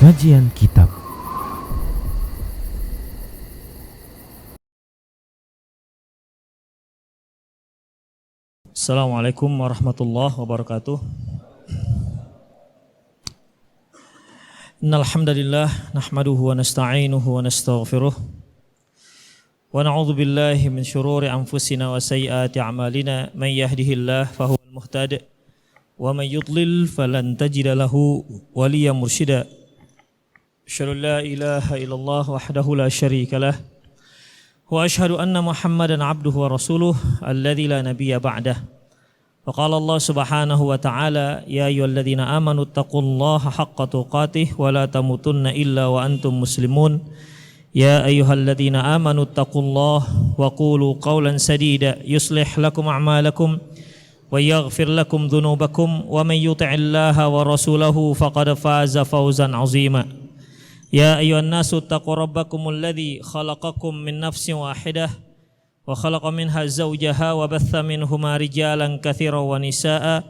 Kajian Kitab. Assalamualaikum warahmatullahi wabarakatuh. Innal hamdalillah nahmaduhu wa nasta'inuhu wa nastaghfiruh wa na'udzu billahi min shururi anfusina wa sayyiati a'malina may yahdihillahu fahuwal muhtadi wa may yudlil falan tajida lahu waliyyan mursyida. Asyhadu an la ilaha illallah wahdahu la syarika lah wa asyhadu anna Muhammadan abduhu wa rasuluh alladzi la nabiyya ba'dah. Wa qala Allah subhanahu wa ta'ala ya ayyuhalladzina amanu taqullaha haqqa tuqatih wa la tamutunna illa wa antum muslimun. Ya ayyuhalladzina amanu taqullaha wa qulu qawlan sadida yuslih lakum a'malakum wa yaghfir lakum dhunubakum wa man yuti'illaha wa rasulahu faqad faza fawzan 'azima. Ya ayyuhan nasu taqu rabbakumul ladzi khalaqakum min nafsin wahidah wa khalaqa minha zawjaha wa batha minhuma rijalan katsiran wa nisaa'a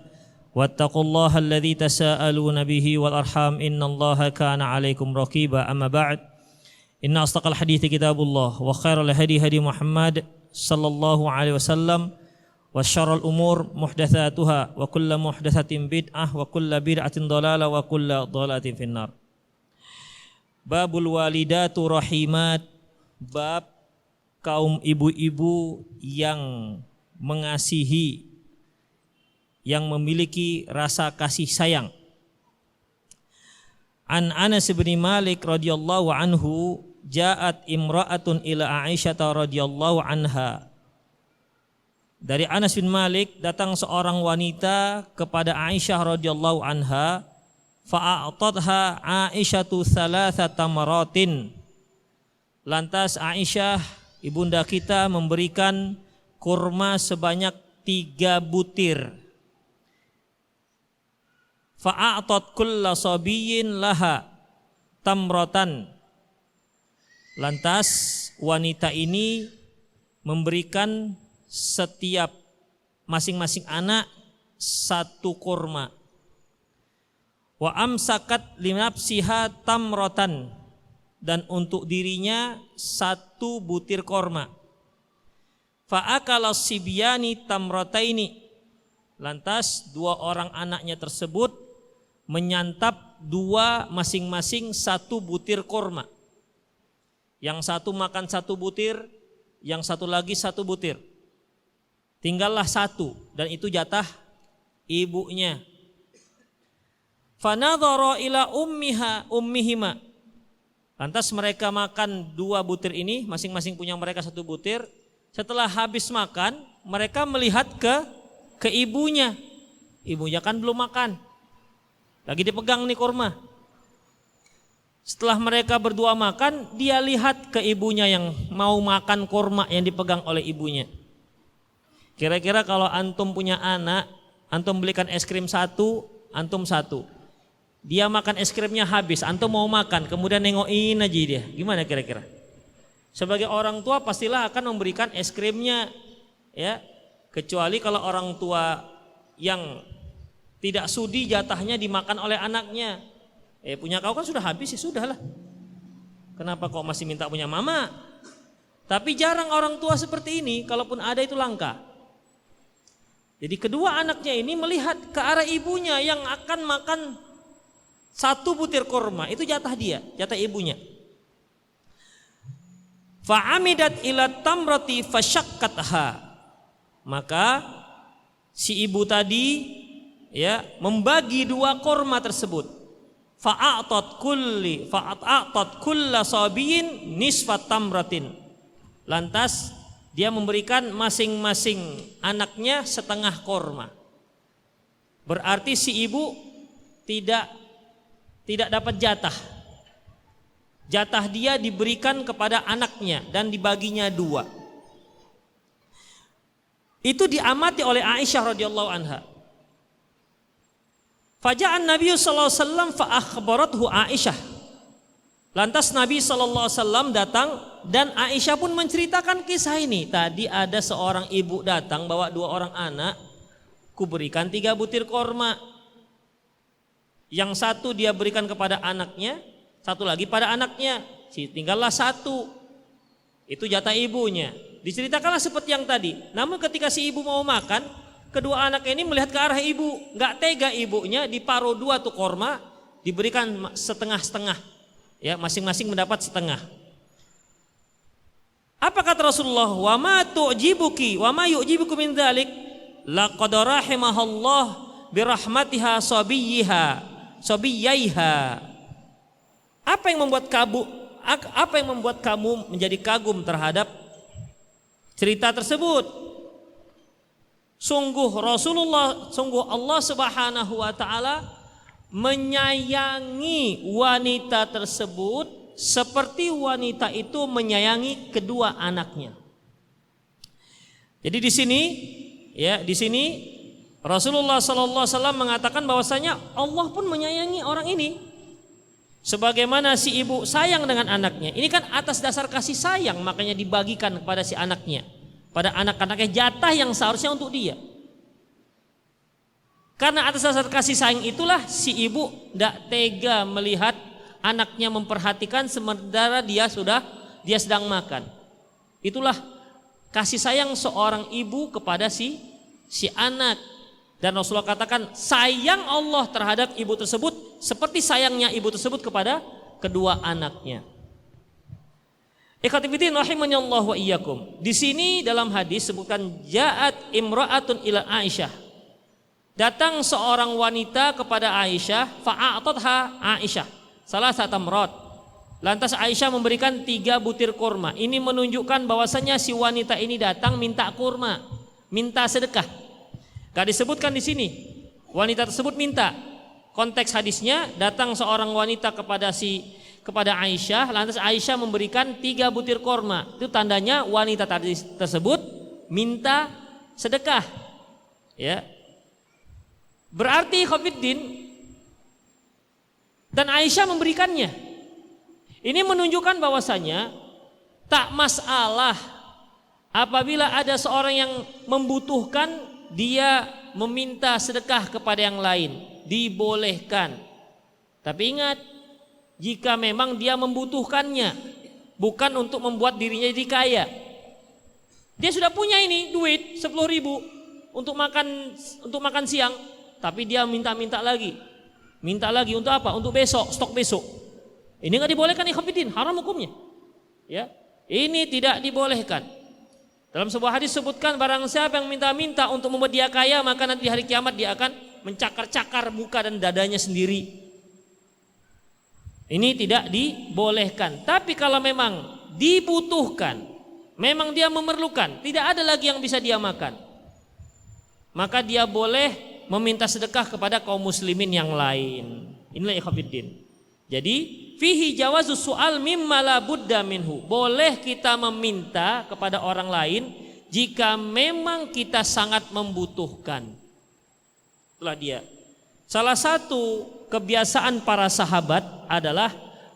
wattaqullaha alladzi tasaaluna bihi wal arham innallaha kana 'alaikum raqiba. Amma ba'd, inna asdaqal hadithi kitabullah wa khairal hadi hadi Muhammad sallallahu alaihi wasallam wa syarrul umur muhdatsatuha wa kullu muhdatsatin bid'ah wa kullu bid'atin dhalalah wa kullu dhalalatin finnar. Babul walidatu rahimat, bab kaum ibu-ibu yang mengasihi, yang memiliki rasa kasih sayang. An Anas bin Malik radhiyallahu anhu, ja'at imra'atun ila Aisyah radhiyallahu anha. Dari Anas bin Malik datang seorang wanita kepada Aisyah radhiyallahu anha. Fa'atadha Aisyatu thalathata maratin. Lantas Aisyah ibunda kita memberikan kurma sebanyak 3 butir. Fa'atat kulla sabiyyin laha tamratan. Lantas wanita ini memberikan setiap masing-masing anak 1 kurma. Wa amsakat linafsiha tamrotan, dan untuk dirinya 1 butir korma. Fa akala sibyani tamrotaini. Lantas 2 orang anaknya tersebut menyantap 2 masing-masing 1 butir korma. Yang satu makan 1 butir, yang satu lagi 1 butir. Tinggallah 1, dan itu jatah ibunya. Fanadhara ila ummihima. Lantas mereka makan 2 butir ini, masing-masing punya mereka 1 butir. Setelah habis makan, mereka melihat ke ibunya. Ibunya kan belum makan, lagi dipegang nih kurma. Setelah mereka berdua makan, dia lihat ke ibunya yang mau makan kurma yang dipegang oleh ibunya. Kira-kira kalau antum punya anak, antum belikan es krim 1, antum 1. Dia makan es krimnya habis, antum mau makan, kemudian nengokin aja dia. Gimana kira-kira? Sebagai orang tua pastilah akan memberikan es krimnya, ya. Kecuali kalau orang tua yang tidak sudi jatahnya dimakan oleh anaknya. Punya kau kan sudah habis, ya sudahlah. Kenapa kok masih minta punya mama? Tapi jarang orang tua seperti ini, kalaupun ada itu langka. Jadi kedua anaknya ini melihat ke arah ibunya yang akan makan 1 butir kurma, itu jatah dia, jatah ibunya. Fa'amidat ila tamrati fasyaqqatha. Maka si ibu tadi, ya, membagi 2 kurma tersebut. Fa'atat kulla sabiyin nisfat tamratin. Lantas dia memberikan masing-masing anaknya 1/2 kurma. Berarti si ibu tidak dapat jatah. Jatah dia diberikan kepada anaknya dan dibaginya 2. Itu diamati oleh Aisyah radhiyallahu anha. Faja'an Nabi sallallahu alaihi wasallam fa akhbarathu Aisyah. Lantas Nabi sallallahu alaihi wasallam datang dan Aisyah pun menceritakan kisah ini. Tadi ada seorang ibu datang bawa 2 orang anak, kuberikan 3 butir korma. Yang satu dia berikan kepada anaknya, satu lagi pada anaknya, tinggallah satu. Itu jatah ibunya. Diceritakanlah seperti yang tadi. Namun ketika si ibu mau makan, kedua anak ini melihat ke arah ibu, nggak tega ibunya, diparuh dua tuh korma, diberikan setengah-setengah, ya masing-masing mendapat setengah. Apa kata Rasulullah? Wa ma tu'jibuki wa ma yu'jibuku min dzalik laqad rahimahallah birahmatiha sabiyaiha. Apa yang membuat kamu menjadi kagum terhadap cerita tersebut? Sungguh Allah Subhanahu wa taala menyayangi wanita tersebut seperti wanita itu menyayangi kedua anaknya. Jadi di sini Rasulullah sallallahu alaihi wasallam mengatakan bahwasanya Allah pun menyayangi orang ini sebagaimana si ibu sayang dengan anaknya. Ini kan atas dasar kasih sayang makanya dibagikan kepada si anaknya, pada anak-anaknya jatah yang seharusnya untuk dia. Karena atas dasar kasih sayang itulah si ibu tidak tega melihat anaknya memperhatikan sementara dia sedang makan. Itulah kasih sayang seorang ibu kepada si anak. Dan Rasulullah katakan sayang Allah terhadap ibu tersebut seperti sayangnya ibu tersebut kepada kedua anaknya. Ikhwati fillah rahimanallahu wa iyyakum. Di sini dalam hadis sebutkan ja'at imra'atun ila Aisyah. Datang seorang wanita kepada Aisyah, fa'atatha Aisyah salah satu tamrat. Lantas Aisyah memberikan 3 butir kurma. Ini menunjukkan bahwasanya si wanita ini datang minta kurma, minta sedekah. Gak disebutkan di sini. Wanita tersebut minta. Konteks hadisnya datang seorang wanita kepada Aisyah, lantas Aisyah memberikan 3 butir kurma. Itu tandanya wanita tersebut minta sedekah. Ya. Berarti Khofiddin dan Aisyah memberikannya. Ini menunjukkan bahwasanya tak masalah apabila ada seorang yang membutuhkan dia meminta sedekah kepada yang lain, dibolehkan. Tapi ingat, jika memang dia membutuhkannya, bukan untuk membuat dirinya jadi kaya. Dia sudah punya ini duit 10.000 untuk makan siang, tapi dia minta lagi. Minta lagi untuk apa? Untuk besok, stok besok. Ini enggak dibolehkan ikhwatiddin, haram hukumnya. Ya. Ini tidak dibolehkan. Dalam sebuah hadis sebutkan barang siapa yang minta-minta untuk membuat dia kaya, maka nanti di hari kiamat dia akan mencakar-cakar muka dan dadanya sendiri. Ini tidak dibolehkan. Tapi kalau memang dibutuhkan, memang dia memerlukan, tidak ada lagi yang bisa dia makan, maka dia boleh meminta sedekah kepada kaum muslimin yang lain. Inilah ikhwatiddin. Jadi fihi jawazu su'al mimma la budda minhu. Boleh kita meminta kepada orang lain jika memang kita sangat membutuhkan. Itulah dia. Salah satu kebiasaan para sahabat adalah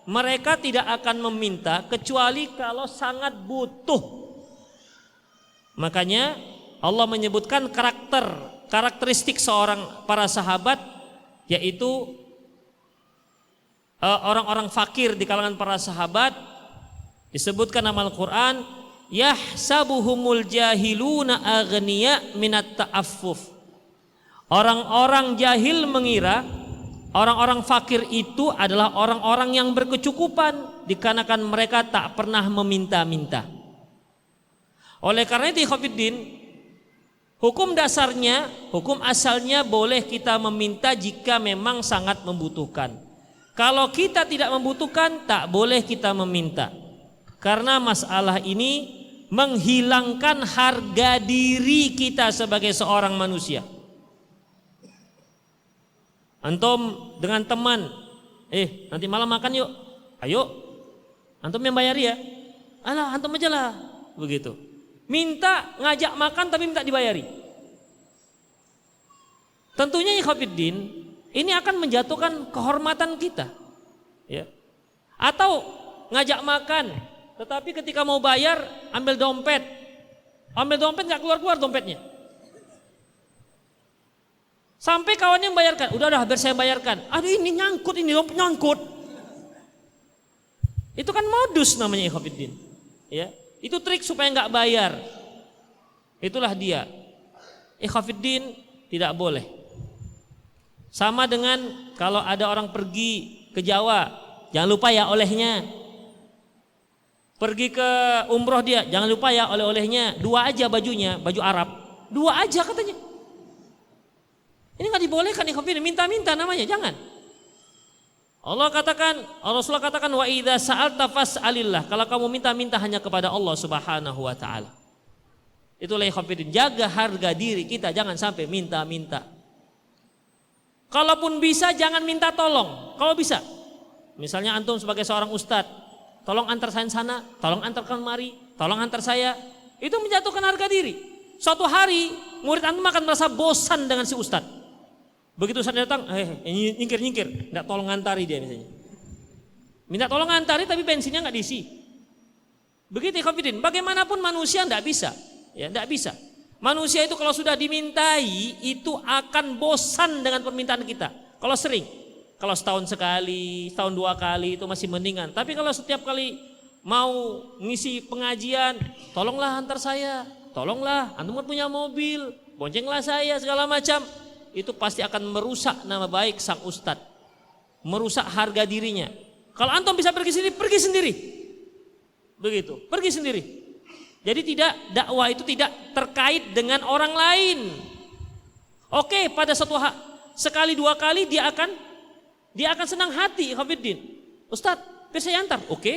mereka tidak akan meminta kecuali kalau sangat butuh. Makanya Allah menyebutkan karakteristik seorang para sahabat, yaitu orang-orang fakir di kalangan para sahabat. Disebutkan dalam Al-Quran, yahsabuhumul jahiluna aghniya minat ta'affuf. Orang-orang jahil mengira orang-orang fakir itu adalah orang-orang yang berkecukupan dikarenakan mereka tak pernah meminta-minta. Oleh karena itu ikhwatiddin, hukum dasarnya, hukum asalnya boleh kita meminta jika memang sangat membutuhkan. Kalau kita tidak membutuhkan, tak boleh kita meminta. Karena masalah ini menghilangkan harga diri kita sebagai seorang manusia. Antum dengan teman, nanti malam makan yuk. Ayo, antum yang bayar ya. Alah, antum aja lah. Begitu. Minta ngajak makan tapi minta dibayari. Tentunya ikhwatiddin, ini akan menjatuhkan kehormatan kita, ya. Atau ngajak makan, tetapi ketika mau bayar ambil dompet nggak keluar dompetnya. Sampai kawannya membayarkan, udah biar saya bayarkan. Aduh ini nyangkut, ini dompet nyangkut. Itu kan modus namanya ikhwatiddin. Ya, itu trik supaya nggak bayar. Itulah dia. Ikhwatiddin tidak boleh. Sama dengan kalau ada orang pergi ke Jawa, jangan lupa ya olehnya. Pergi ke umroh dia, jangan lupa ya oleh-olehnya. 2 aja bajunya, baju Arab. 2 aja katanya. Ini nggak dibolehkan ikhwatiddin, minta-minta namanya, jangan. Rasulullah katakan wa idza sa'alta fas'alillah. Kalau kamu minta-minta hanya kepada Allah Subhanahu wa taala. Itulah ikhwatiddin, jaga harga diri kita, jangan sampai minta-minta. Kalaupun bisa jangan minta tolong. Kalau bisa, misalnya antum sebagai seorang ustadz, tolong antar saya sana, tolong antarkan mari, tolong antar saya. Itu menjatuhkan harga diri. Suatu hari murid antum akan merasa bosan dengan si ustadz. Begitu ustadz datang, nyingkir, nggak tolong ngantari dia misalnya. Minta tolong ngantari tapi bensinnya nggak diisi. Begitu ikhwatiddin, bagaimanapun manusia nggak bisa, ya nggak bisa. Manusia itu kalau sudah dimintai itu akan bosan dengan permintaan kita. Kalau sering, kalau setahun sekali, setahun 2 kali itu masih mendingan. Tapi kalau setiap kali mau ngisi pengajian, tolonglah antar saya, tolonglah, antum punya mobil, boncenglah saya segala macam. Itu pasti akan merusak nama baik sang ustadz, merusak harga dirinya. Kalau antum bisa pergi sendiri, begitu, pergi sendiri. Jadi dakwah itu tidak terkait dengan orang lain. Oke, pada sekali 2 kali dia akan senang hati ikhwatiddin. Ustadz, bisa saya antar? Oke.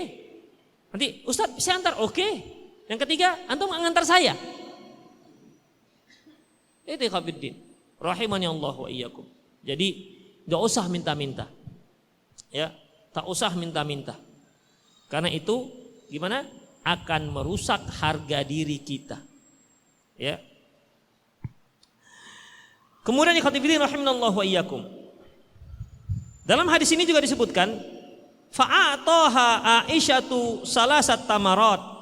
Nanti Ustadz bisa antar? Oke. Yang ketiga, antum ngantar saya. Itu ikhwatiddin. Rahimani Allah wa iyyakum. Jadi enggak usah minta-minta. Ya, tak usah minta-minta. Karena itu gimana? Akan merusak harga diri kita. Ya. Kemudian ikhwatiddin rahimanallahu wa iyyakum. Dalam hadis ini juga disebutkan fa'ataha Aisyatu salasat tamarat.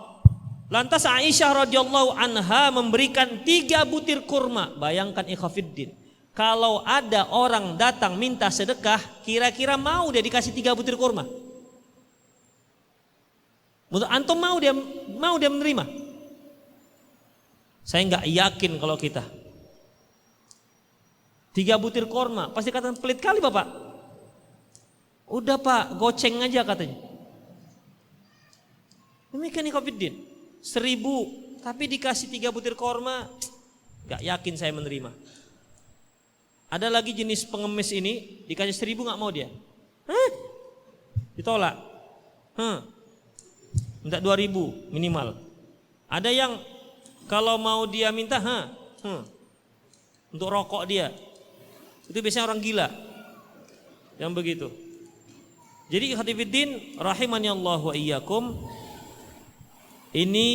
Lantas Aisyah radhiyallahu anha memberikan 3 butir kurma. Bayangkan ikhwatiddin, kalau ada orang datang minta sedekah, kira-kira mau dia dikasih 3 butir kurma? Menurut antum mau dia menerima? Saya nggak yakin kalau kita. 3 butir kurma, pasti katakan pelit kali Bapak. Udah Pak, goceng aja katanya. Demikian ikhwatiddin. 1000 tapi dikasih 3 butir kurma, gak yakin saya menerima. Ada lagi jenis pengemis ini dikasih 1000 gak mau dia. Ditolak. Minta 2000 minimal. Ada yang kalau mau dia minta untuk rokok dia. Itu biasanya orang gila yang begitu. Jadi ikhwatiddin rahimani Allah wa iyyakum, ini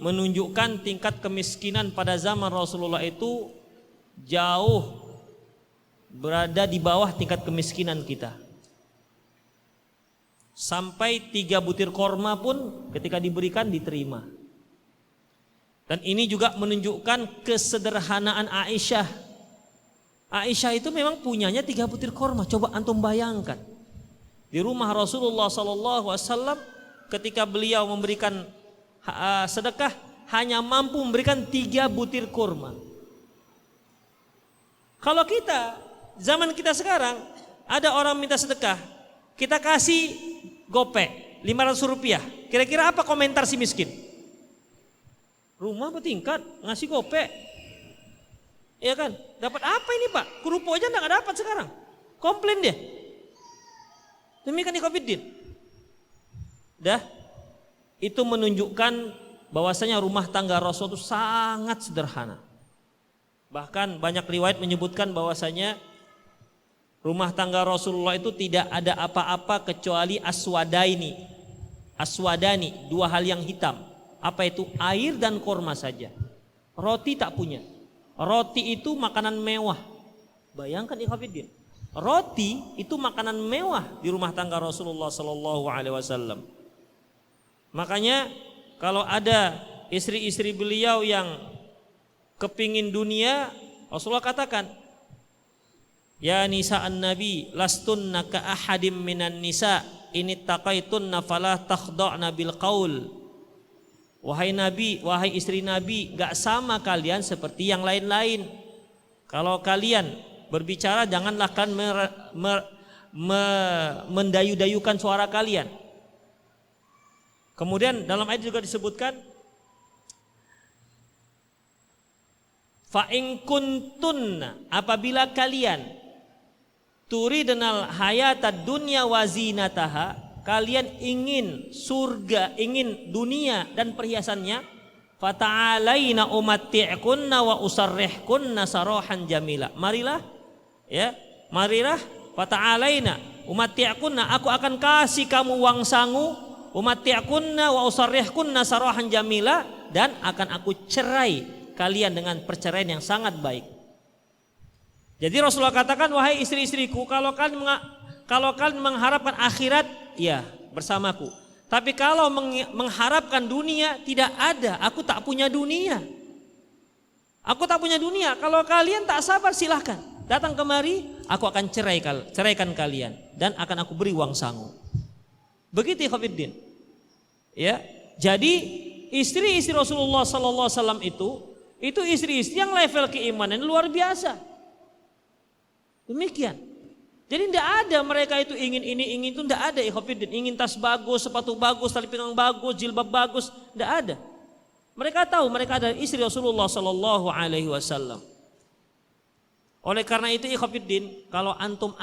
menunjukkan tingkat kemiskinan pada zaman Rasulullah itu jauh berada di bawah tingkat kemiskinan kita. Sampai 3 butir korma pun ketika diberikan diterima. Dan ini juga menunjukkan kesederhanaan Aisyah. Aisyah itu memang punyanya 3 butir korma. Coba antum bayangkan. Di rumah Rasulullah SAW ketika beliau memberikan sedekah hanya mampu memberikan 3 butir kurma. Kalau kita zaman kita sekarang ada orang minta sedekah, kita kasih gopek 500 rupiah. Kira-kira apa komentar si miskin? Rumah bertingkat ngasih gopek, ya kan? Dapat apa ini Pak? Kerupuk aja nggak dapat sekarang. Komplain dia. Demikian ikhwatiddin. Dah. Itu menunjukkan bahwasanya rumah tangga Rasul itu sangat sederhana. Bahkan banyak riwayat menyebutkan bahwasanya rumah tangga Rasulullah itu tidak ada apa-apa kecuali aswadani, 2 hal yang hitam. Apa itu? Air dan kurma saja. Roti tak punya. Roti itu makanan mewah. Bayangkan ikhwatiddin. Roti itu makanan mewah di rumah tangga Rasulullah sallallahu alaihi wasallam. Makanya kalau ada istri-istri beliau yang kepingin dunia, Rasulullah katakan, ya nisa'an nabi lastunna ka ahadim minan nisa ini taqaitunna fala takhda'na bil qaul. Wahai Nabi, wahai istri Nabi, gak sama kalian seperti yang lain-lain. Kalau kalian berbicara janganlah kalian mendayu-dayukan suara kalian. Kemudian dalam ayat juga disebutkan fa in kuntunna, apabila kalian turidanal hayatad dunya wa zinataha, kalian ingin surga, ingin dunia dan perhiasannya, fata'alaina umatti'kunna wa usarrihkunna sarahan jamila. Marilah ya, marilah fata'alaina umatti'kunna, aku akan kasih kamu uang sangu, umatti'kunna wa usarrihkunna sarahan jamila, dan akan aku cerai kalian dengan perceraian yang sangat baik. Jadi Rasulullah katakan, wahai istri-istriku, kalau kalian mengharapkan akhirat, ya bersamaku. Tapi kalau mengharapkan dunia, tidak ada. Aku tak punya dunia. Aku tak punya dunia. Kalau kalian tak sabar, silahkan datang kemari. Aku akan ceraikan kalian dan akan aku beri uang sangu. Begitu ikhwatiddin. Ya, jadi istri-istri Rasulullah Sallallahu Alaihi Wasallam itu istri-istri yang level keimanan luar biasa. Demikian. Jadi tidak ada mereka itu ingin ini, ingin itu, tidak ada ikhwatiddin. Ingin tas bagus, sepatu bagus, tali pinggang bagus, jilbab bagus, tidak ada. Mereka tahu mereka adalah istri Rasulullah Sallallahu Alaihi Wasallam. Oleh karena itu ikhwatiddin, kalau antum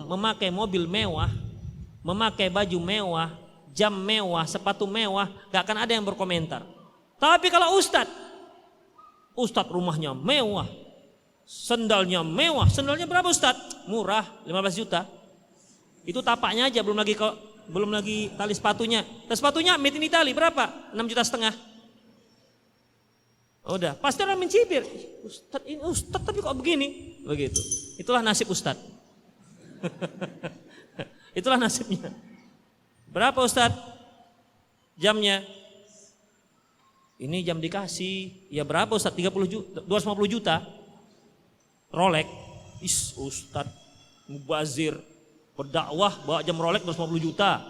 memakai mobil mewah, memakai baju mewah, jam mewah, sepatu mewah, gak akan ada yang berkomentar. Tapi kalau ustadz rumahnya mewah, sendalnya mewah. Sendalnya berapa Ustadz? Murah, 15 juta. Itu tapaknya aja, belum lagi tali sepatunya. Tali sepatunya made in Italy berapa? 6,5 juta. Udah, pasti orang mencibir. Ustadz tapi kok begini? Begitu. Itulah nasib Ustadz. Itulah nasibnya. Berapa Ustadz jamnya? Ini jam dikasih. Ya berapa Ustadz? 30 juta, 250 juta. Rolex, Ustadz mubazir, berdakwah bawa jam Rolex 250 juta.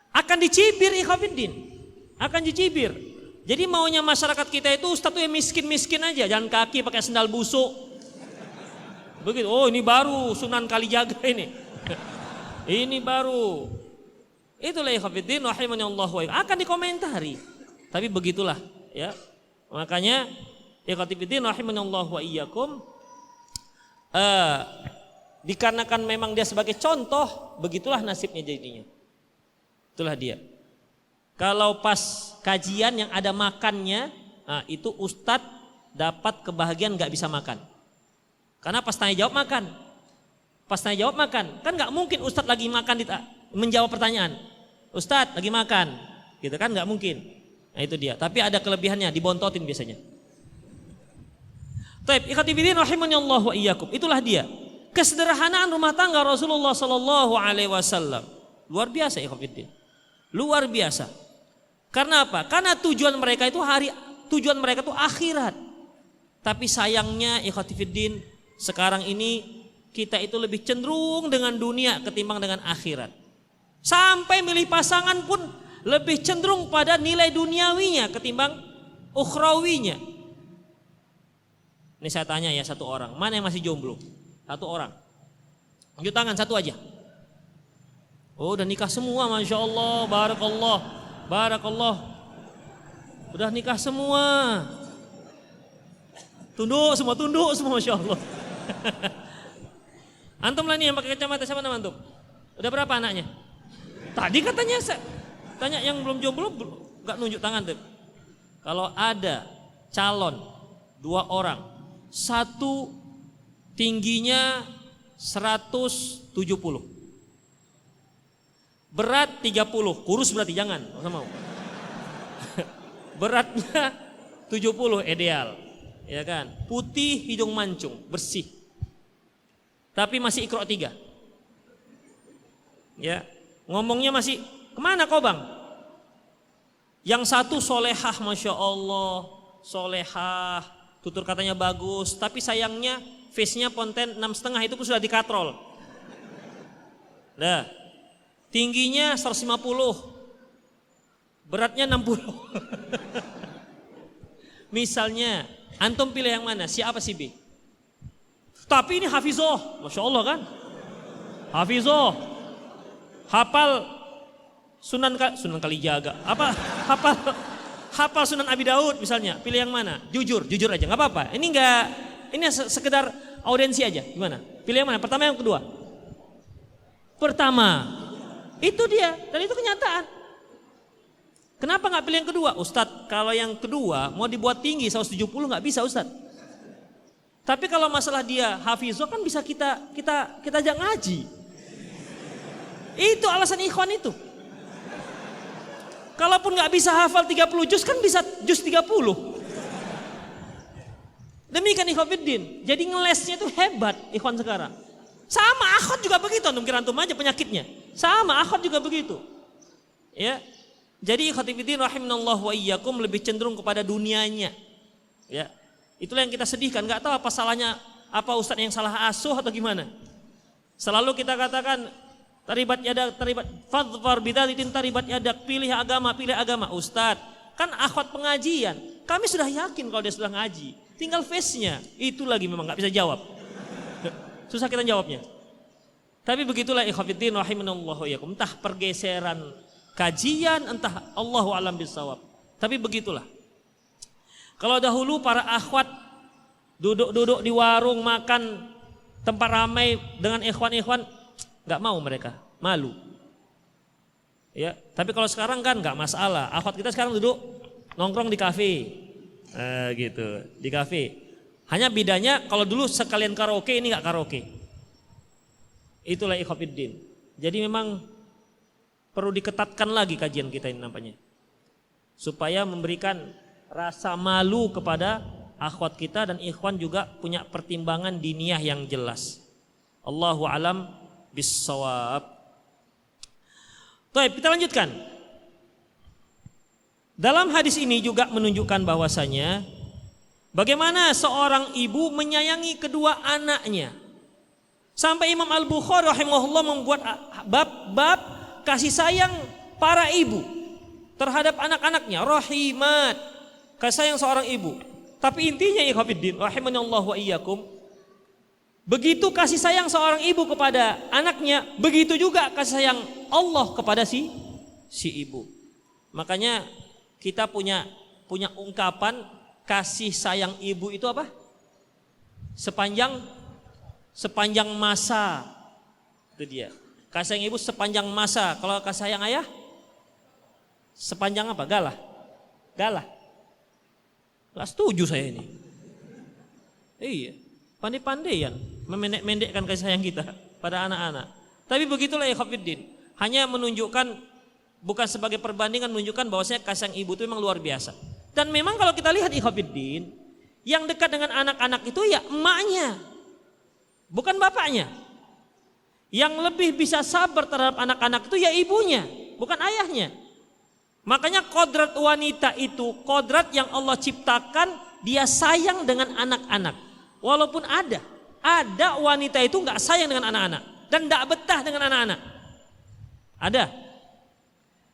Akan dicibir ikhwatiddin, akan dicibir. Jadi maunya masyarakat kita itu Ustadz tuh yang miskin-miskin aja, jalan kaki pakai sendal busuk. Begitu. Oh ini baru Sunan Kalijaga ini. Ini baru. Itulah ikhwatiddin rahimani Allah wa iyyakum. Akan dikomentari. Tapi begitulah ya. Makanya ikhwatiddin rahimanallah wa iyyakum, dikarenakan memang dia sebagai contoh, begitulah nasibnya jadinya. Itulah dia. Kalau pas kajian yang ada makannya, nah itu ustadz dapat kebahagiaan gak bisa makan. Karena pas tanya jawab makan. Pas tanya jawab makan. Kan gak mungkin ustadz lagi makan menjawab pertanyaan. Ustadz lagi makan. Gitu kan gak mungkin. Nah itu dia. Tapi ada kelebihannya, dibontotin biasanya. Taib, ikhwatiddin rahimani Allah wa iyyakum. Itulah dia. Kesederhanaan rumah tangga Rasulullah Sallallahu Alaihi Wasallam. Luar biasa ikhwatiddin. Luar biasa. Karena apa? Karena tujuan mereka itu akhirat. Tapi sayangnya ikhwatiddin, sekarang ini kita itu lebih cenderung dengan dunia ketimbang dengan akhirat. Sampai milih pasangan pun lebih cenderung pada nilai duniawinya ketimbang ukhrawinya. Ini saya tanya ya satu orang, mana yang masih jomblo? Satu orang. Tunjuk tangan satu aja. Oh udah nikah semua, Masya Allah, barakallah, barakallah. Udah nikah semua. Tunduk semua, Masya Allah. Antum lah nih yang pakai kacamata, siapa nama antum? Udah berapa anaknya? Tadi katanya tanya yang belum jomblo, gak nunjuk tangan tuh. Kalau ada calon 2 orang, satu tingginya 170, berat 30, kurus berarti jangan, mau. Beratnya 70 ideal, ya kan? Putih, hidung mancung, bersih, tapi masih Iqra 3, ya. Ngomongnya masih kemana kau bang? Yang satu solehah, Masya Allah, solehah, tutur katanya bagus, tapi sayangnya face-nya konten 6,5, itu pun sudah dikatrol. Nah, tingginya 150, beratnya 60. Misalnya, antum pilih yang mana? Si A apa si B? Tapi ini hafizoh, Masya Allah kan? Hafizoh, hafal Sunan Kalijaga, hafal Sunan Abi Daud misalnya. Pilih yang mana? Jujur aja, nggak apa-apa. Ini sekedar audiensi aja. Gimana? Pilih yang mana? Pertama yang kedua? Pertama. Itu dia, dan itu kenyataan. Kenapa nggak pilih yang kedua? Ustadz, kalau yang kedua mau dibuat tinggi 170 nggak bisa Ustadz. Tapi kalau masalah dia hafizoh kan bisa kita ajak ngaji. Itu alasan ikhwan itu. Kalaupun nggak bisa hafal 30 juz kan bisa juz 30. Demikian ikhwatiddin. Jadi ngelesnya itu hebat ikhwan sekarang. Sama akhwat juga begitu, antum kira antum aja penyakitnya. Sama akhwat juga begitu. Ya. Jadi ikhwatiddin rahimanallahu wa iyyakum lebih cenderung kepada dunianya. Ya. Itulah yang kita sedihkan, enggak tahu apa salahnya, apa ustaz yang salah asuh atau gimana. Selalu kita katakan taribat fadfar bidzalitin taribat yadak, pilih agama. Ustaz, kan akhwat pengajian. Kami sudah yakin kalau dia sudah ngaji. Tinggal face-nya. Itu lagi memang enggak bisa jawab. Susah kita jawabnya. Tapi begitulah ikhwatiddin rahimanallahu wa iyyakum. Entah pergeseran kajian, entah Allahu a'lam bishawab. Tapi begitulah. Kalau dahulu para akhwat duduk di warung makan tempat ramai dengan ikhwan-ikhwan, nggak mau mereka, malu. Ya, tapi kalau sekarang kan nggak masalah. Akhwat kita sekarang duduk nongkrong di kafe, gitu, di kafe. Hanya bedanya kalau dulu sekalian karaoke, ini nggak karaoke. Itulah ikhwatiddin. Jadi memang perlu diketatkan lagi kajian kita ini nampaknya, supaya memberikan rasa malu kepada akhwat kita dan ikhwan juga punya pertimbangan diniyah yang jelas. Allahu alam bissawab. Baik, kita lanjutkan. Dalam hadis ini juga menunjukkan bahwasanya bagaimana seorang ibu menyayangi kedua anaknya. Sampai Imam Al-Bukhari rahimahullah membuat bab kasih sayang para ibu terhadap anak-anaknya, rahimat, kasih sayang seorang ibu. Tapi intinya ikhwatiddin rahimanallahu wa iyyakum, begitu kasih sayang seorang ibu kepada anaknya, begitu juga kasih sayang Allah kepada si ibu. Makanya kita punya ungkapan kasih sayang ibu itu apa? Sepanjang masa. Itu dia. Kasih sayang ibu sepanjang masa. Kalau kasih sayang ayah sepanjang apa? Galah. Gak setuju saya ini. Iya, pandai-pandaian memendek-mendekkan kasih sayang kita pada anak-anak. Tapi begitulah ikhwatiddin. Hanya menunjukkan, bukan sebagai perbandingan, menunjukkan bahwasanya kasih sayang ibu itu memang luar biasa. Dan memang kalau kita lihat ikhwatiddin, yang dekat dengan anak-anak itu ya emaknya, bukan bapaknya. Yang lebih bisa sabar terhadap anak-anak itu ya ibunya, bukan ayahnya. Makanya kodrat wanita itu kodrat yang Allah ciptakan, dia sayang dengan anak-anak. Walaupun ada wanita itu nggak sayang dengan anak-anak dan nggak betah dengan anak-anak. Ada.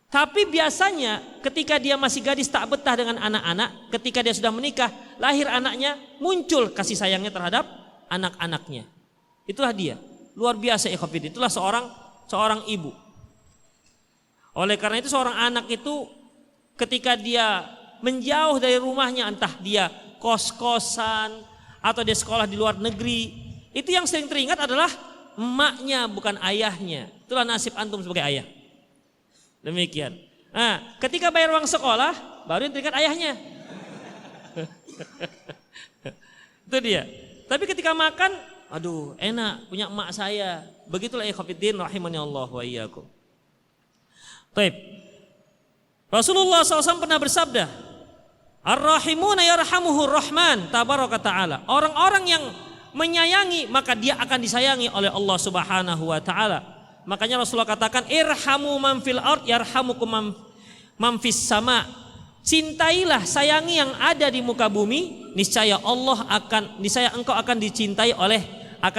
Tapi biasanya ketika dia masih gadis tak betah dengan anak-anak, ketika dia sudah menikah, lahir anaknya, muncul kasih sayangnya terhadap anak-anaknya. Itulah dia. Luar biasa ikhwatiddin. Itulah seorang ibu. Oleh karena itu seorang anak itu ketika dia menjauh dari rumahnya, entah dia kos-kosan atau dia sekolah di luar negeri, itu yang sering teringat adalah emaknya, bukan ayahnya. Itulah nasib antum sebagai ayah. Demikian. Nah, ketika bayar uang sekolah, baru yang teringat ayahnya. Itu dia. Tapi ketika makan, aduh enak punya emak saya. Begitulah ikhwatiddin rahimani Allah wa iyyakum. Baik. Rasulullah SAW pernah bersabda, Ar-Rahimuna yarhamuhur Rahman tabaraka ta'ala. Orang-orang yang menyayangi maka dia akan disayangi oleh Allah Subhanahu wa taala. Makanya Rasulullah katakan, irhamu man fil ard yarhamukum man fis sama. Cintailah, sayangi yang ada di muka bumi, niscaya engkau akan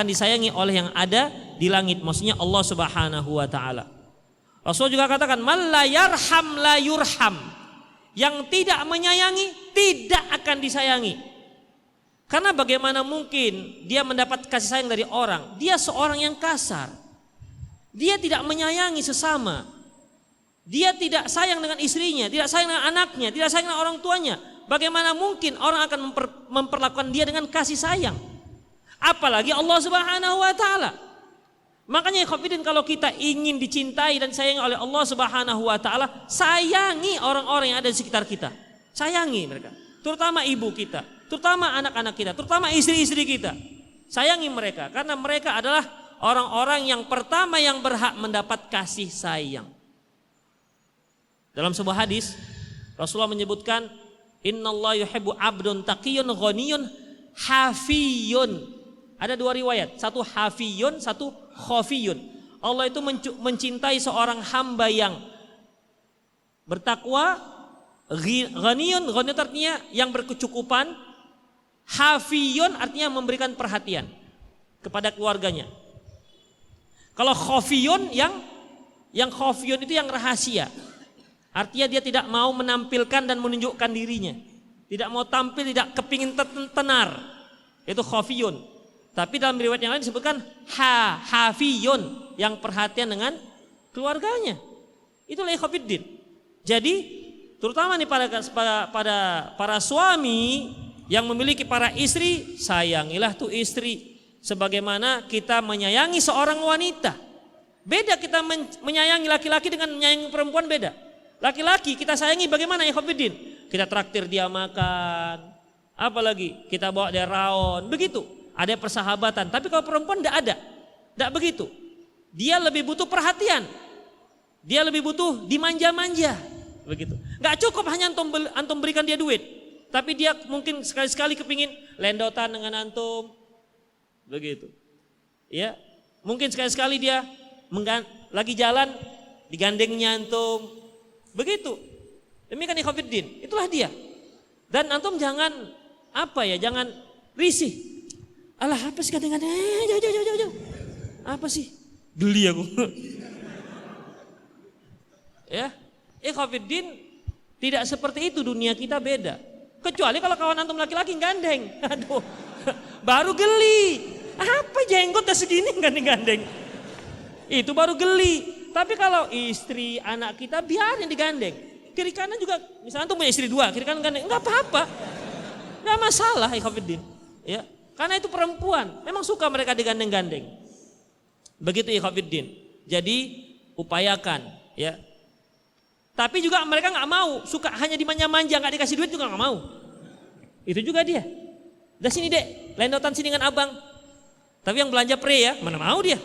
disayangi oleh yang ada di langit. Maksudnya Allah Subhanahu wa taala. Rasul juga katakan, "Man la yarham la yurham." Yang tidak menyayangi tidak akan disayangi. Karena bagaimana mungkin dia mendapat kasih sayang dari orang? Dia seorang yang kasar. Dia tidak menyayangi sesama. Dia tidak sayang dengan istrinya, tidak sayang dengan anaknya, tidak sayang dengan orang tuanya. Bagaimana mungkin orang akan memperlakukan dia dengan kasih sayang? Apalagi Allah Subhanahu wa taala. Makanya ikhwatiddin, kalau kita ingin dicintai dan sayangi oleh Allah Subhanahu wa taala, sayangi orang-orang yang ada di sekitar kita. Sayangi mereka, terutama ibu kita, terutama anak-anak kita, terutama istri-istri kita. Sayangi mereka karena mereka adalah orang-orang yang pertama yang berhak mendapat kasih sayang. Dalam sebuah hadis Rasulullah menyebutkan, "Innallaha yuhibbu 'abdun taqiyyun ghaniyun hafiyun." Ada dua riwayat, satu hafiyun, satu khafiyun. Allah itu mencintai seorang hamba yang bertakwa, ghaniyun, ghaniyun artinya yang berkecukupan, hafiyun artinya memberikan perhatian kepada keluarganya. Kalau khafiyun, yang khafiyun itu yang rahasia. Artinya dia tidak mau menampilkan dan menunjukkan dirinya. Tidak mau tampil, tidak kepingin tenar. Itu khafiyun. Tapi dalam riwayat yang lain disebutkan hafiyun, yang perhatian dengan keluarganya. Itulah ikhwatiddin. Jadi terutama nih para suami yang memiliki para istri, sayangilah tuh istri sebagaimana kita menyayangi seorang wanita. Beda kita menyayangi laki-laki dengan menyayangi perempuan, beda. Laki-laki kita sayangi bagaimana ikhwatiddin? Kita traktir dia makan, apalagi kita bawa dia raon, begitu. Ada persahabatan, tapi kalau perempuan tidak ada, tidak begitu. Dia lebih butuh perhatian, dia lebih butuh dimanja-manja, begitu. Gak cukup hanya antum berikan dia duit, tapi dia mungkin sekali-sekali kepingin lendotan dengan antum, begitu. Ya, mungkin sekali-sekali dia lagi jalan digandengnya antum, begitu. Demikian ikhwatiddin, itulah dia. Dan antum jangan jangan risih. Alah, apa sih kadang-kadang jauh. Apa sih? Geli aku. Ya, ikhwatiddin, tidak seperti itu, dunia kita beda. Kecuali kalau kawan antum laki-laki gandeng. Aduh. Baru geli. Apa jenggotnya segini gandeng-gandeng? Itu baru geli. Tapi kalau istri, anak kita biarin digandeng. Kiri kanan juga, misalnya antum punya istri dua, kiri kanan gandeng, enggak apa-apa. Enggak masalah ikhwatiddin. Ya. Karena itu perempuan, memang suka mereka digandeng-gandeng. Begitu ikhwatiddin. Jadi upayakan, ya. Tapi juga mereka nggak mau, suka hanya dimanja-manja, nggak dikasih duit juga nggak mau. Itu juga dia. Udah sini dek, lendotan sini dengan abang. Tapi yang belanja pre ya, mana mau dia?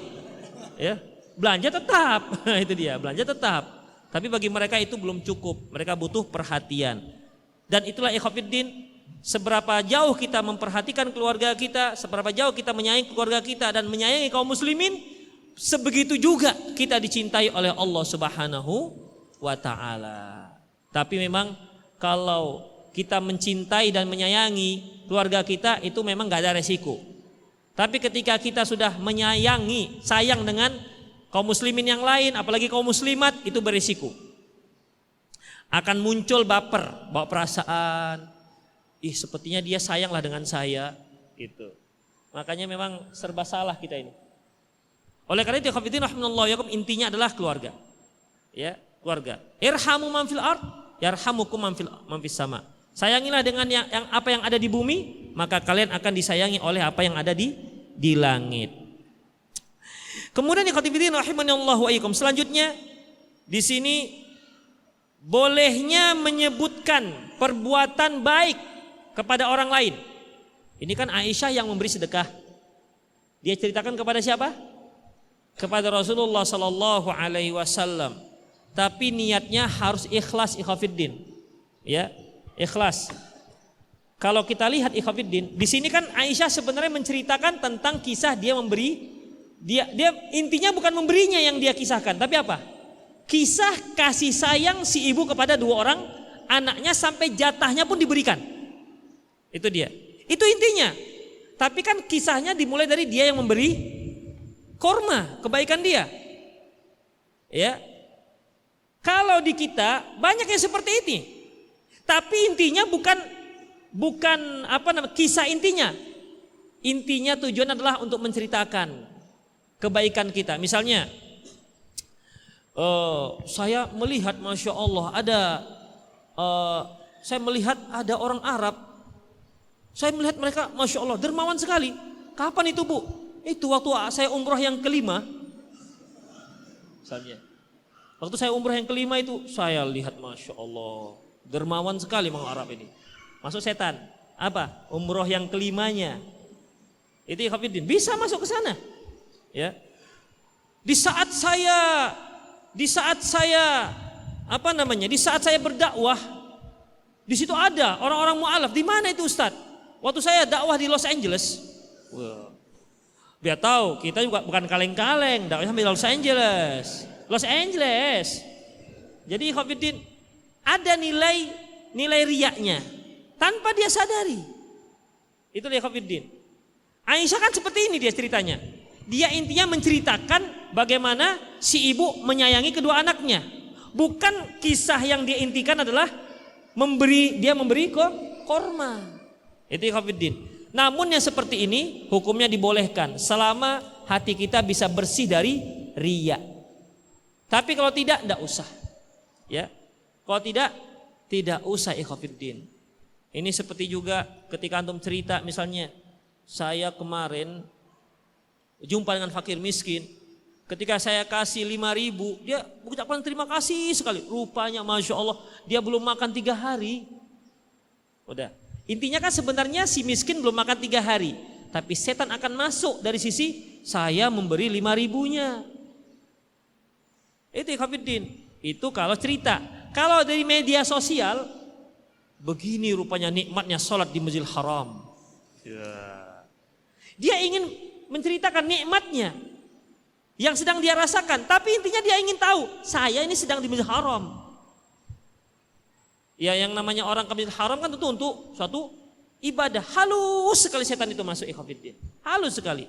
Ya, belanja tetap, itu dia, belanja tetap. Tapi bagi mereka itu belum cukup, mereka butuh perhatian. Dan itulah ikhwatiddin. Seberapa jauh kita memperhatikan keluarga kita, seberapa jauh kita menyayangi keluarga kita dan menyayangi kaum muslimin, sebegitu juga kita dicintai oleh Allah Subhanahu wa taala. Tapi memang kalau kita mencintai dan menyayangi keluarga kita itu memang gak ada resiko. Tapi ketika kita sudah menyayangi, sayang dengan kaum muslimin yang lain, apalagi kaum muslimat, itu berisiko. Akan muncul baper, bawa perasaan, sepertinya dia sayanglah dengan saya, gitu. Makanya memang serba salah kita ini. Oleh karena itu, ikhwatiddin rahimanallahu yakum, intinya adalah keluarga. Ya, keluarga. Irhamu man fil ard, yarhamukum man fis sama. Sayangilah dengan yang apa yang ada di bumi, maka kalian akan disayangi oleh apa yang ada di langit. Kemudian ikhwatiddin rahimanallahu yakum, selanjutnya di sini bolehnya menyebutkan perbuatan baik kepada orang lain. Ini kan Aisyah yang memberi sedekah. Dia ceritakan kepada siapa? Kepada Rasulullah sallallahu alaihi wasallam. Tapi niatnya harus ikhlas ikhwatiddin. Ya, ikhlas. Kalau kita lihat ikhwatiddin, di sini kan Aisyah sebenarnya menceritakan tentang kisah dia memberi. Dia intinya bukan memberinya yang dia kisahkan, tapi apa? Kisah kasih sayang si ibu kepada dua orang anaknya sampai jatahnya pun diberikan. Itu dia. Itu intinya. Tapi kan kisahnya dimulai dari dia yang memberi korma, kebaikan dia. Ya. Kalau di kita banyak yang seperti ini. Tapi intinya bukan kisah intinya. Intinya tujuan adalah untuk menceritakan kebaikan kita. Misalnya, saya melihat, masya Allah, saya melihat ada orang Arab. Saya melihat mereka, masya Allah, dermawan sekali. Kapan itu, Bu? Itu waktu saya umroh yang kelima. Misalnya, waktu saya umroh yang kelima itu, saya lihat, masya Allah, dermawan sekali orang Arab ini. Masuk setan. Apa? Umroh yang kelimanya. Itu ikhwatiddin, bisa masuk ke sana. Ya. Di saat saya berdakwah, di situ ada orang-orang mu'alaf. Di mana itu Ustaz? Waktu saya dakwah di Los Angeles. Wah. Biar tahu, kita juga bukan kaleng-kaleng, dakwahnya sampai Los Angeles. Los Angeles. Jadi ikhwatiddin, ada nilai riyaknya tanpa dia sadari. Itu ikhwatiddin. Aisyah kan seperti ini dia ceritanya. Dia intinya menceritakan bagaimana si ibu menyayangi kedua anaknya. Bukan kisah yang dia intikan adalah memberi korma. Itu ikhwatiddin. Namun yang seperti ini hukumnya dibolehkan selama hati kita bisa bersih dari riya. Tapi kalau tidak usah. Ya. Kalau tidak usah ikhwatiddin. Ini seperti juga ketika antum cerita, misalnya saya kemarin jumpa dengan fakir miskin. Ketika saya kasih 5.000, dia ucapkan terima kasih sekali. Rupanya masya Allah, dia belum makan 3 hari. Udah. Intinya kan sebenarnya si miskin belum makan 3 hari. Tapi setan akan masuk dari sisi saya memberi 5.000-nya. Itu ikhwatiddin. Itu kalau cerita. Kalau dari media sosial, begini rupanya nikmatnya sholat di Masjidil Haram. Ya. Dia ingin menceritakan nikmatnya yang sedang dia rasakan, tapi intinya dia ingin tahu, saya ini sedang di Masjidil Haram. Ya, yang namanya orang ke Masjidil Haram kan tentu untuk suatu ibadah. Halus sekali setan itu masuk ikhwatiddin. Halus sekali.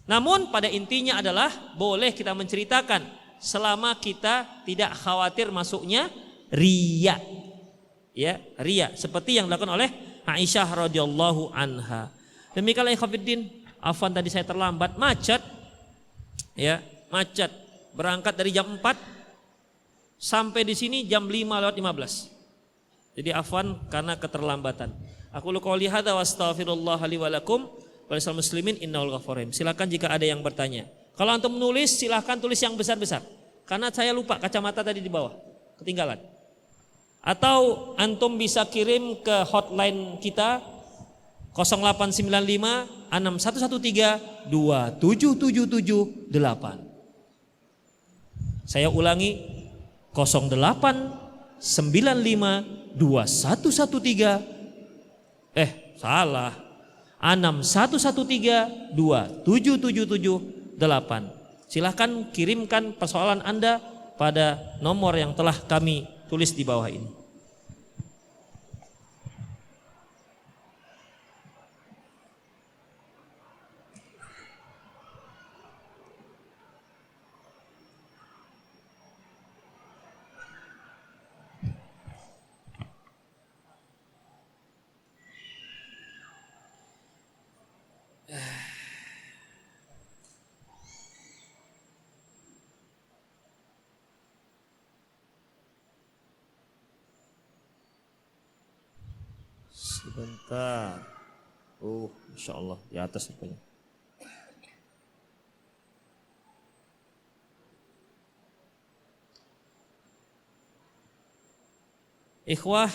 Namun pada intinya adalah boleh kita menceritakan selama kita tidak khawatir masuknya riya. Ya, riya seperti yang dilakukan oleh Aisyah radhiyallahu anha. Demikianlah ikhwatiddin, afwan tadi saya terlambat, macet. Ya, macet. Berangkat dari jam 4 sampai di sini jam 5:15. Jadi afwan karena keterlambatan. Aku qouli hadza wa astaghfirullah li wa lakum wa lisal muslimin innahu ghafurur rahim. Silakan jika ada yang bertanya. Kalau antum menulis silakan tulis yang besar-besar. Karena saya lupa kacamata tadi di bawah, ketinggalan. Atau antum bisa kirim ke hotline kita 0895 6113 27778. Saya ulangi 0895 2113 salah 6113 27778. Silahkan kirimkan persoalan Anda pada nomor yang telah kami tulis di bawah ini. Sebentar. Insya Allah di atas rupanya. Ikhwah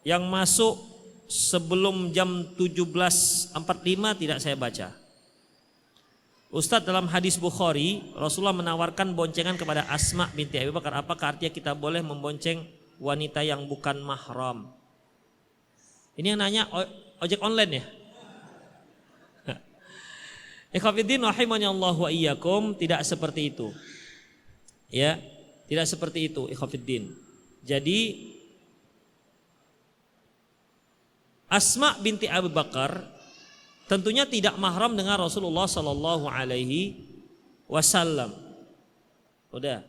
yang masuk sebelum jam 17.45 tidak saya baca. Ustadz, dalam hadis Bukhari, Rasulullah menawarkan boncengan kepada Asma binti Abi Bakar. Apakah artinya kita boleh membonceng wanita yang bukan mahram? Ini yang nanya ojek online ya? Ikhwatiddin rahimani Allah wa iyyakum, tidak seperti itu. Ya, tidak seperti itu ikhwatiddin. Jadi Asma binti Abu Bakar tentunya tidak mahram dengan Rasulullah sallallahu alaihi wasallam. Udah.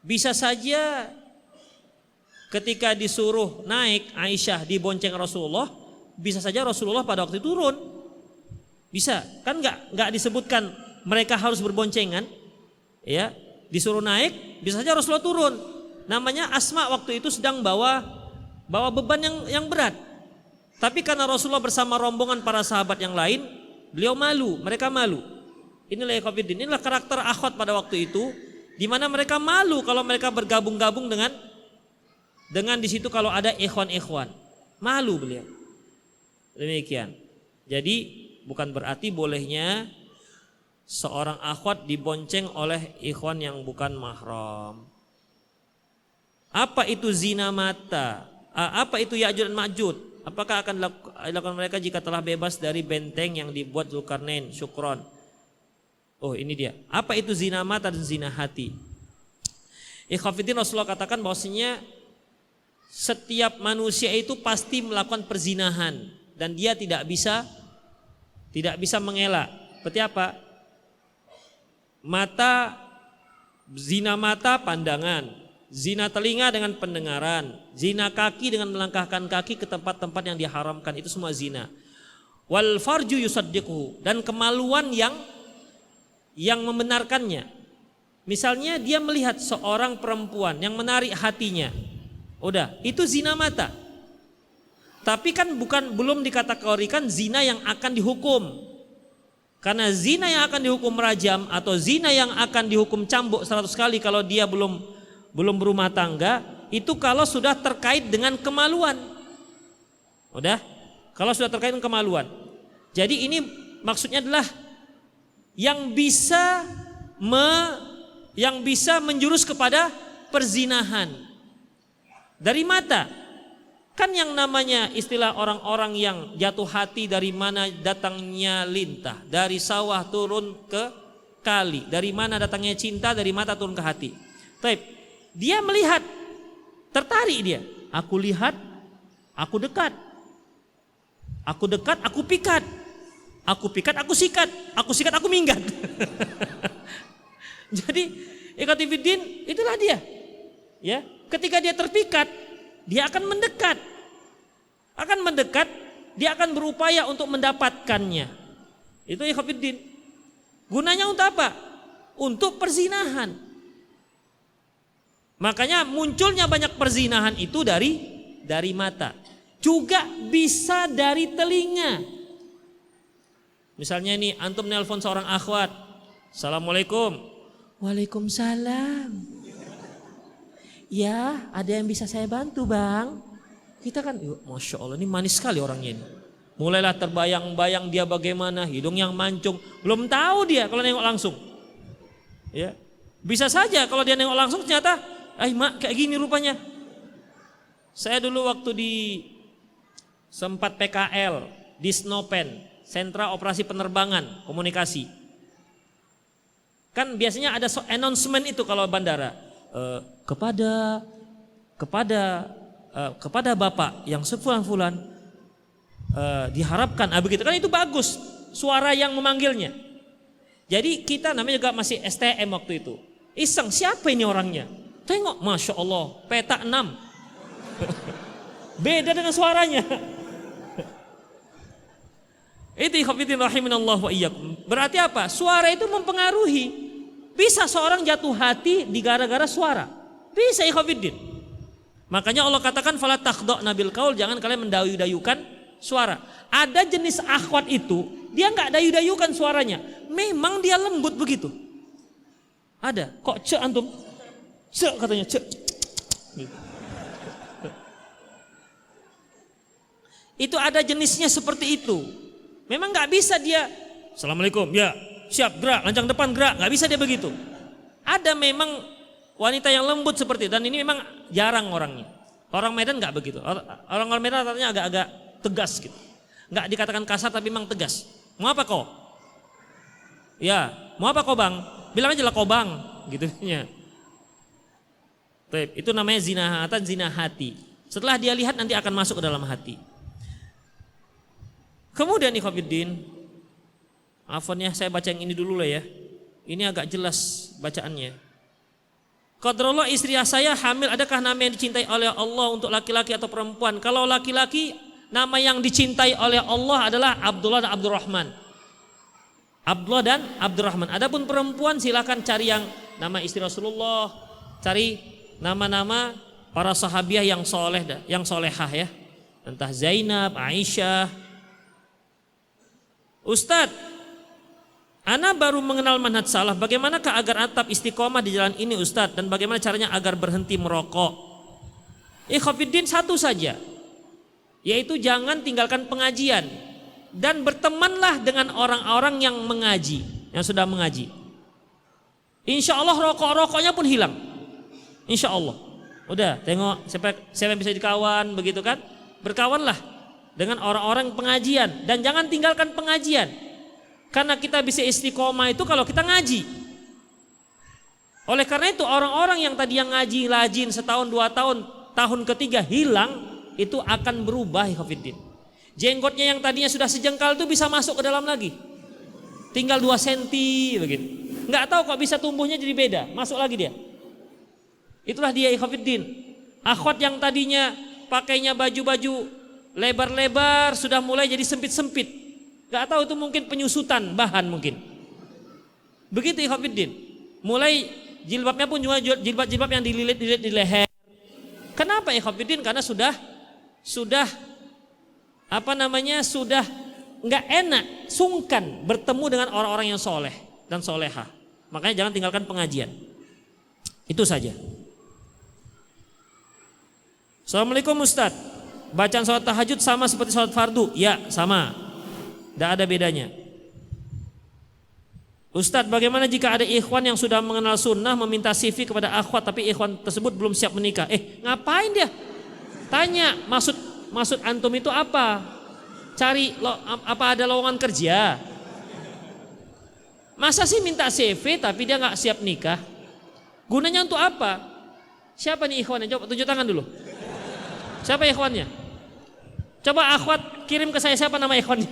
Bisa saja ketika disuruh naik Aisyah dibonceng Rasulullah, bisa saja Rasulullah pada waktu itu turun. Bisa, kan nggak disebutkan mereka harus berboncengan, ya. Disuruh naik, bisa saja Rasulullah turun. Namanya Asma waktu itu sedang bawa beban yang berat. Tapi karena Rasulullah bersama rombongan para sahabat yang lain, beliau malu, mereka malu. Inilah ikhwatiddin, inilah karakter akhwat pada waktu itu, di mana mereka malu kalau mereka bergabung-gabung dengan di situ kalau ada ikhwan-ikhwan. Malu beliau. Demikian. Jadi bukan berarti bolehnya seorang akhwat dibonceng oleh ikhwan yang bukan mahram. Apa itu zina mata? Apa itu Ya'juj dan Ma'juj? Apakah akan dilakukan mereka jika telah bebas dari benteng yang dibuat Zulkarnain? Syukron. Oh, ini dia. Apa itu zina mata dan zina hati? Ikhwatiddin, Rasulullah katakan bahwasanya setiap manusia itu pasti melakukan perzinahan dan dia tidak bisa mengelak. Seperti apa? Zina mata pandangan, zina telinga dengan pendengaran, zina kaki dengan melangkahkan kaki ke tempat-tempat yang diharamkan, itu semua zina. Wal farju yusaddiquhu, dan kemaluan yang membenarkannya. Misalnya dia melihat seorang perempuan yang menarik hatinya, udah, itu zina mata. Tapi kan belum dikategorikan zina yang akan dihukum. Karena zina yang akan dihukum rajam atau zina yang akan dihukum cambuk 100 kali kalau dia belum berumah tangga, itu kalau sudah terkait dengan kemaluan. Udah? Kalau sudah terkait dengan kemaluan. Jadi ini maksudnya adalah yang bisa menjurus kepada perzinahan dari mata. Kan yang namanya istilah orang-orang yang jatuh hati dari mana datangnya lintah, dari sawah turun ke kali, dari mana datangnya cinta, dari mata turun ke hati. Taib, dia melihat, tertarik dia. Aku lihat, aku dekat. Aku dekat, aku pikat. Aku pikat, aku sikat. Aku sikat, aku minggat. Jadi, ikhwatiddin, itulah dia. Ya, ketika dia terpikat, dia akan mendekat. Dia akan berupaya untuk mendapatkannya. Itu ikhwatiddin. Gunanya untuk apa? Untuk perzinahan. Makanya munculnya banyak perzinahan itu dari mata. Juga bisa dari telinga. Misalnya ini antum nelpon seorang akhwat. Assalamualaikum. Waalaikumsalam. Ya, ada yang bisa saya bantu, Bang? Kita kan, Masya Allah, ini manis sekali orangnya ini. Mulailah terbayang-bayang dia bagaimana, hidung yang mancung. Belum tahu dia kalau nengok langsung. Ya, bisa saja kalau dia nengok langsung ternyata, mak kayak gini rupanya. Saya dulu waktu di sempat PKL di Snopen, Sentra Operasi Penerbangan Komunikasi. Kan biasanya ada announcement itu kalau bandara. Kepada Bapak yang sefulan-fulan diharapkan, begitu kan, itu bagus suara yang memanggilnya. Jadi kita namanya juga masih STM waktu itu, iseng, siapa ini orangnya, tengok, Masya Allah, peta 6. Beda dengan suaranya. Itu ikhwatiddin rahimanallah wa iyyakum. Berarti apa? Suara itu mempengaruhi. Bisa seorang jatuh hati di gara-gara suara. Bisa ikhwatiddin. Makanya Allah katakan fala takhda'na bil qaul, jangan kalian mendayu-dayukan suara. Ada jenis akhwat itu, dia enggak dayu-dayukan suaranya. Memang dia lembut begitu. Ada. Kok cek antum? Cek katanya, cek. Itu ada jenisnya seperti itu. Memang enggak bisa dia Assalamualaikum, ya. Siap, gerak, lancang depan gerak, nggak bisa dia begitu. Ada memang wanita yang lembut seperti itu, dan ini memang jarang orangnya. Orang Medan nggak begitu. Orang Medan katanya agak-agak tegas gitu. Nggak dikatakan kasar tapi memang tegas. Mau apa kau? Ya, mau apa kau bang? Bilang aja lah kau bang, gitunya. Itu namanya zina hati. Setelah dia lihat nanti akan masuk ke dalam hati. Kemudian ikhwatiddin, afwan ya, saya baca yang ini dulu lah ya. Ini agak jelas bacaannya. Qadarullah istri saya hamil, adakah nama yang dicintai oleh Allah untuk laki-laki atau perempuan? Kalau laki-laki, nama yang dicintai oleh Allah adalah Abdullah dan Abdurrahman. Abdullah dan Abdurrahman. Adapun perempuan silakan cari yang nama istri Rasulullah, cari nama-nama para sahabiah yang soleh, yang solehah ya. Entah Zainab, Aisyah. Ustadz, ana baru mengenal manhaj salaf. Bagaimanakah agar tetap istiqomah di jalan ini Ustadz? Dan bagaimana caranya agar berhenti merokok? Ikhwafiddin, satu saja, yaitu jangan tinggalkan pengajian. Dan bertemanlah dengan orang-orang yang mengaji, yang sudah mengaji. Insya Allah rokok-rokoknya pun hilang. Insya Allah. Udah tengok siapa yang bisa dikawan begitu kan. Berkawanlah dengan orang-orang pengajian. Dan jangan tinggalkan pengajian. Karena kita bisa istiqomah itu kalau kita ngaji. Oleh karena itu orang-orang yang tadi yang ngaji rajin setahun 2 tahun, tahun ketiga hilang, itu akan berubah ikhwatiddin. Jenggotnya yang tadinya sudah sejengkal itu bisa masuk ke dalam lagi. Tinggal 2 senti begitu. Enggak tahu kok bisa tumbuhnya jadi beda, masuk lagi dia. Itulah dia ikhwatiddin. Akhwat yang tadinya pakainya baju-baju lebar-lebar sudah mulai jadi sempit-sempit. Gak tahu itu mungkin penyusutan bahan mungkin. Begitu ikhwatiddin. Mulai jilbabnya pun juga jilbab-jilbab yang dililit-lilit di leher. Kenapa ikhwatiddin? Karena sudah sudah nggak enak, sungkan bertemu dengan orang-orang yang soleh dan soleha. Makanya jangan tinggalkan pengajian. Itu saja. Assalamualaikum Ustadz. Bacaan sholat tahajud sama seperti sholat fardu? Ya, sama. Tidak ada bedanya. Ustadz, bagaimana jika ada ikhwan yang sudah mengenal sunnah meminta CV kepada akhwat tapi ikhwan tersebut belum siap menikah? Ngapain dia? Tanya, maksud antum itu apa? Cari apa ada lowongan kerja? Masa sih minta CV tapi dia nggak siap nikah? Gunanya untuk apa? Siapa nih ikhwannya? Coba tunjuk tangan dulu. Siapa ikhwannya? Coba akhwat kirim ke saya siapa nama ikhwannya.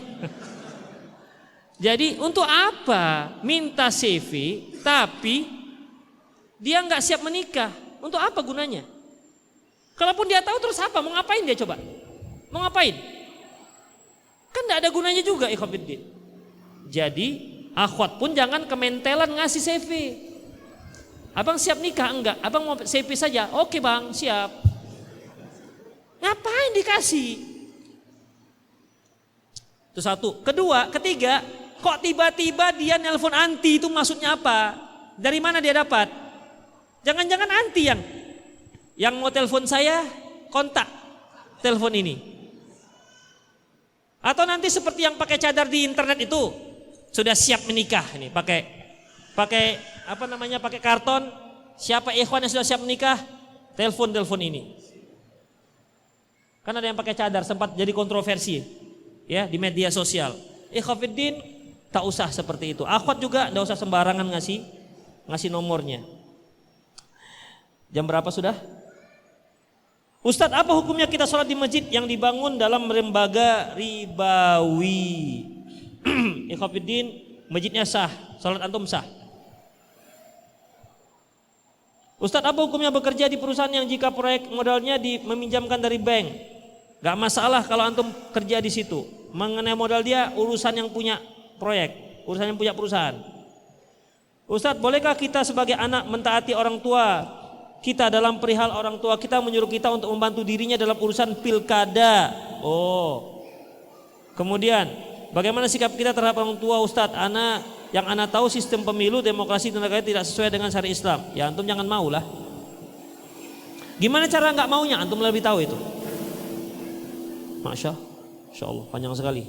Jadi untuk apa minta CV tapi dia nggak siap menikah? Untuk apa gunanya? Kalaupun dia tahu terus apa? Mau ngapain dia coba? Mau ngapain? Kan nggak ada gunanya juga ikhwatiddin. Jadi akhwat pun jangan kementelan ngasih CV. Abang siap nikah? Enggak. Abang mau CV saja? Oke bang, siap. Ngapain dikasih? Itu satu. Kedua, ketiga, kok tiba-tiba dia nelpon anti, itu maksudnya apa? Dari mana dia dapat? Jangan-jangan anti yang mau telepon saya kontak telepon ini. Atau nanti seperti yang pakai cadar di internet itu sudah siap menikah ini, pakai pakai karton. Siapa ikhwan yang sudah siap menikah? Telepon ini. Kan ada yang pakai cadar sempat jadi kontroversi ya di media sosial. Ikhwatiddin, tak usah seperti itu. Akhwat juga enggak usah sembarangan ngasih nomornya. Jam berapa sudah? Ustadz, apa hukumnya kita sholat di masjid yang dibangun dalam lembaga ribawi? Ikhwatiddin, masjidnya sah, sholat antum sah. Ustadz, apa hukumnya bekerja di perusahaan yang jika proyek modalnya meminjamkan dari bank? Gak masalah kalau antum kerja di situ. Mengenai modal dia urusan yang punya proyek, urusan yang punya perusahaan. Ustadz, bolehkah kita sebagai anak mentaati orang tua kita dalam perihal orang tua kita menyuruh kita untuk membantu dirinya dalam urusan pilkada? Kemudian bagaimana sikap kita terhadap orang tua Ustadz? Yang anak tahu sistem pemilu demokrasi di negara tidak sesuai dengan syariat Islam. Ya antum jangan mau lah. Gimana cara nggak maunya? Antum lebih tahu itu. Masya Allah panjang sekali.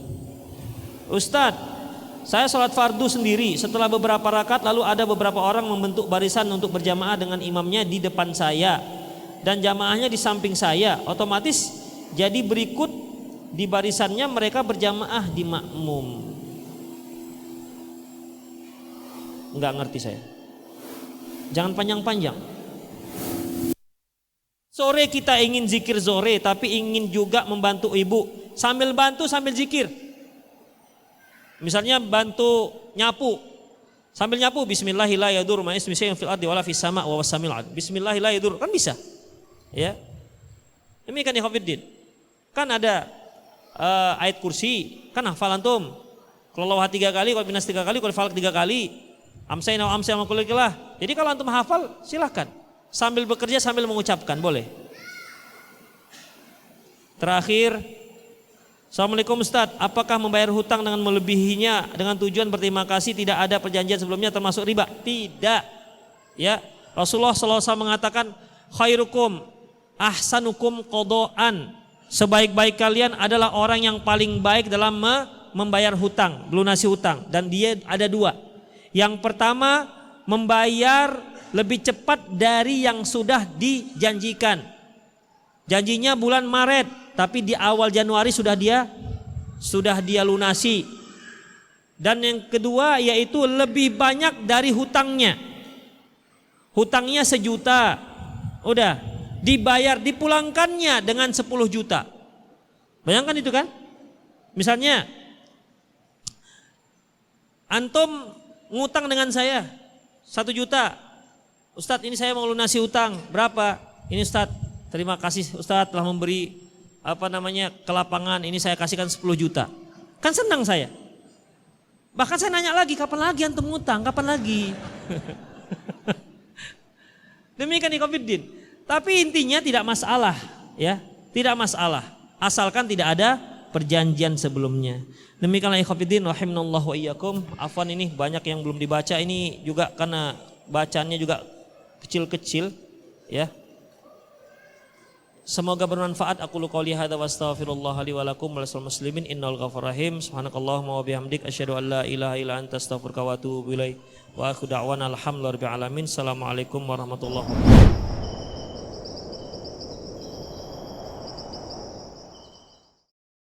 Ustadz, saya sholat fardu sendiri. Setelah beberapa rakaat lalu ada beberapa orang membentuk barisan untuk berjamaah dengan imamnya di depan saya dan jamaahnya di samping saya. Otomatis jadi berikut di barisannya mereka berjamaah di makmum. Enggak ngerti saya. Jangan panjang-panjang. Sore kita ingin zikir sore tapi ingin juga membantu ibu. Sambil bantu sambil zikir. Misalnya bantu nyapu Sambil nyapu bismillahi la yadur ma ismi syai'un fil ardi wala fis sama' wa huwas samiul alim. Bismillahi la yadur kan bisa. Ya. Demikian ikhwatiddin. Kan ada ayat kursi, kan hafal antum. Qul huwallahu 3 kali, qul binas 3 kali, qul falaq 3 kali. Amsayna wa amsayna kuliklah. Jadi kalau antum hafal silahkan. Sambil bekerja sambil mengucapkan boleh. Terakhir, Assalamualaikum Ustaz, apakah membayar hutang dengan melebihinya dengan tujuan berterima kasih tidak ada perjanjian sebelumnya termasuk riba? Tidak. Ya, Rasulullah SAW mengatakan khairukum ahsanukum qadaan. Sebaik-baik kalian adalah orang yang paling baik dalam membayar hutang, melunasi hutang, dan dia ada 2. Yang pertama, membayar lebih cepat dari yang sudah dijanjikan. Janjinya bulan Maret, tapi di awal Januari sudah dia lunasi. Dan yang kedua yaitu lebih banyak dari hutangnya. Hutangnya 1 juta. Udah dibayar, dipulangkannya dengan 10 juta. Bayangkan itu kan? Misalnya antum ngutang dengan saya 1 juta. Ustadz, ini saya mau lunasi hutang. Berapa? Ini Ustadz, terima kasih Ustadz telah memberi ke lapangan, ini saya kasihkan 10 juta. Kan senang saya. Bahkan saya nanya lagi, kapan lagi antum ngutang? Kapan lagi? Demikian ikhwatiddin. Tapi intinya tidak masalah, ya. Tidak masalah. Asalkan tidak ada perjanjian sebelumnya. Demikianlah ikhwatiddin rahimanallahu wa iyyakum. Afwan, ini banyak yang belum dibaca, ini juga karena bacaannya juga kecil-kecil, ya. Semoga bermanfaat. Aku qouli hadza wa astaghfirullah li wa lakum wa lisal muslimin innal ghafurur rahim. Subhanakallahumma wa bihamdik asyhadu an la ilaha illa anta astaghfiruka wa atubu ilaik. Wa akhu da'wana alhamdulillahi rabbil alamin. Assalamualaikum warahmatullahi wabarakatuh.